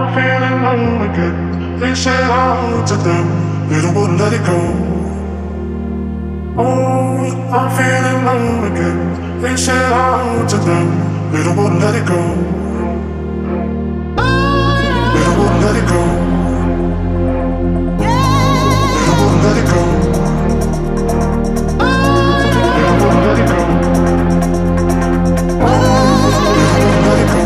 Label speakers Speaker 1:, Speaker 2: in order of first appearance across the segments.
Speaker 1: I'm feeling low again. They said out to them, they don't wanna let it go. Oh, I'm feeling low again. They said out to them, they don't wanna let it go. They don't wanna let it go. They don't wanna let it go. They don't wanna let it go. They don't wanna let it go.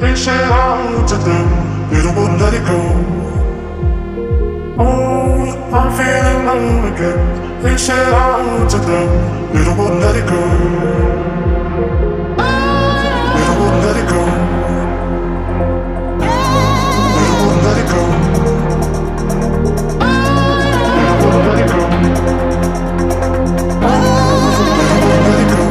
Speaker 1: They said out to them, they don't wanna let it go. Oh, I'm feeling low again. They said out to them, they don't wanna let it go. They don't wanna let it go. They don't wanna let it go. They don't wanna let it go. They don't wanna let it go.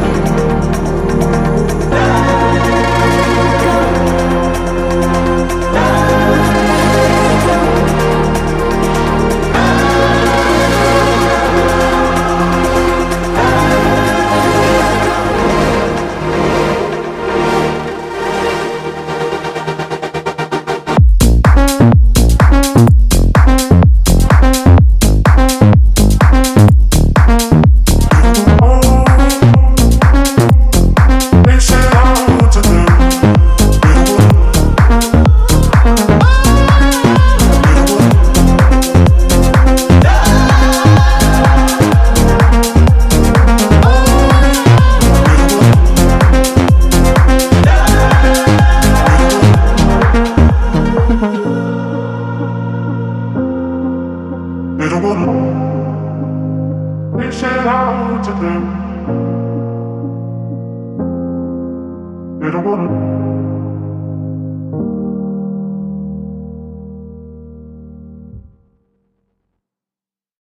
Speaker 1: They said out to them. They don't want